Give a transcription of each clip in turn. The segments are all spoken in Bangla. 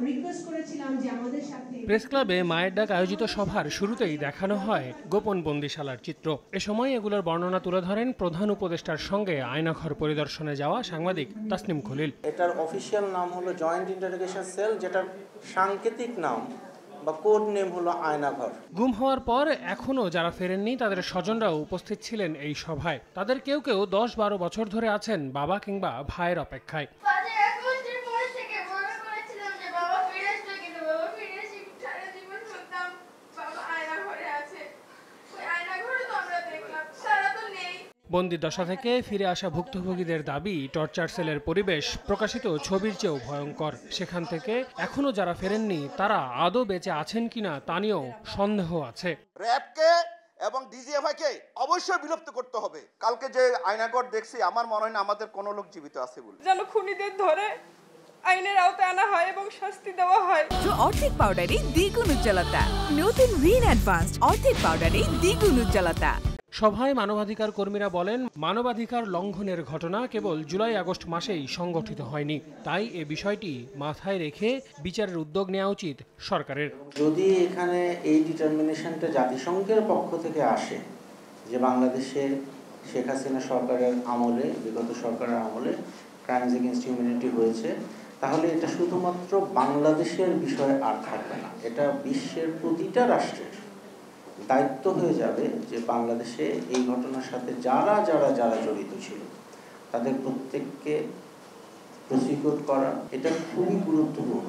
রিকোয়েস্ট করেছিলাম যে আমাদের সাথে। প্রেস ক্লাবে মায়ের ডাক আয়োজিত সভার শুরুতেই দেখানো হয় গোপন বন্দিশালার চিত্র। এ সময় এগুলোর বর্ণনা তুলে ধরেন প্রধান উপদেষ্টার সঙ্গে আয়নাঘর পরিদর্শনে যাওয়া সাংবাদিক তাসনিম খলিল। এটার অফিসিয়াল নাম হলো জয়েন্ট ইন্টারোগেশন সেল, যেটার সাংকেতিক নাম বা কোড নেম হলো আয়নাঘর। গুম হওয়ার পর এখনও যারা ফেরেননি তাদের স্বজনরাও উপস্থিত ছিলেন এই সভায়। তাদের কেউ কেউ 10-12 বছর ধরে আছেন বাবা কিংবা ভাইয়ের অপেক্ষায়। বন্দি দশা থেকে ফিরে আসা ভুক্তভোগীদের দাবি, টর্চার সেলের পরিবেশ প্রকাশিত ছবির চেয়েও ভয়ঙ্কর। সেখান থেকে এখনো যারা ফেরেননি তারা আদৌ বেঁচে আছেন কিনা তা নিয়েও সন্দেহ আছে। র‍্যাবকে এবং ডিজিএফআইকে অবশ্যই বিলুপ্ত করতে হবে। কালকে যে আয়নাঘর দেখছি, আমার মনে হয় না আমাদের কোনো লোক জীবিত আছে বলে। যেন খুনিদের ধরে আইনের আওতায় আনা হয় এবং শাস্তি দেওয়া হয়। অর্ধেক পাউডারে দ্বিগুণ উজ্জ্বলতা, নতুন রিন অ্যাডভান্সড অর্ধেক পাউডারে দ্বিগুণ উজ্জ্বলতা। সভায় মানবাধিকার কর্মীরা বলেন, মানবাধিকার লঙ্ঘনের ঘটনা কেবল জুলাই-আগস্ট মাসেই সংগঠিত হয়নি। তাই এ বিষয়টি মাথায় রেখে বিচারের উদ্যোগ নেওয়া উচিত সরকারের। যদি এখানে এই ডিটারমিনেশনটা জাতিসংঘের পক্ষ থেকে আসে যে বাংলাদেশে শেখ হাসিনা সরকারের আমলে, বিগত সরকারের আমলে ক্রাইমস এগেইনস্ট হিউম্যানিটি হয়েছে, তাহলে এটা শুধুমাত্র বাংলাদেশের বিষয় আর থাকবে না, এটা বিশ্বের প্রতিটা রাষ্ট্রের দায়িত্ব হয়ে যাবে যে বাংলাদেশে এই ঘটনার সাথে যারা জড়িত ছিল তাদের প্রত্যেককে প্রসিকিউট করা। এটা খুবই গুরুত্বপূর্ণ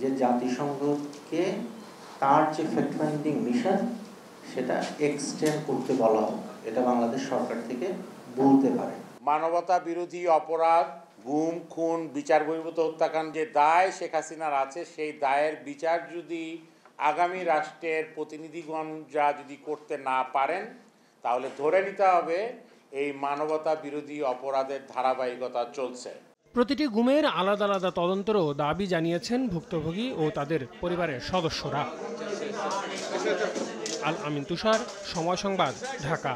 যে জাতিসংঘকে তার যে ফ্যাক্ট ফাইন্ডিং মিশন সেটা এক্সটেন্ড করতে বলা হোক, এটা বাংলাদেশ সরকার থেকে বলতে পারে। মানবতা বিরোধী অপরাধ, গুম, খুন, বিচার বহির্ভূত হত্যাকাণ্ড যে দায় শেখ হাসিনার আছে, সেই দায়ের বিচার যদি আগামী রাষ্ট্রের প্রতিনিধিগণ যদি করতে না পারেন, তাহলে ধরে নিতে হবে এই মানবতা বিরোধী অপরাধের ধারাবাহিকতা চলছে। প্রতিটি গুমের আলাদা আলাদা তদন্তেরও দাবি জানিয়েছেন ভুক্তভোগী ও তাদের পরিবারের সদস্যরা। আল আমিন তুষার, সময় সংবাদ, ঢাকা।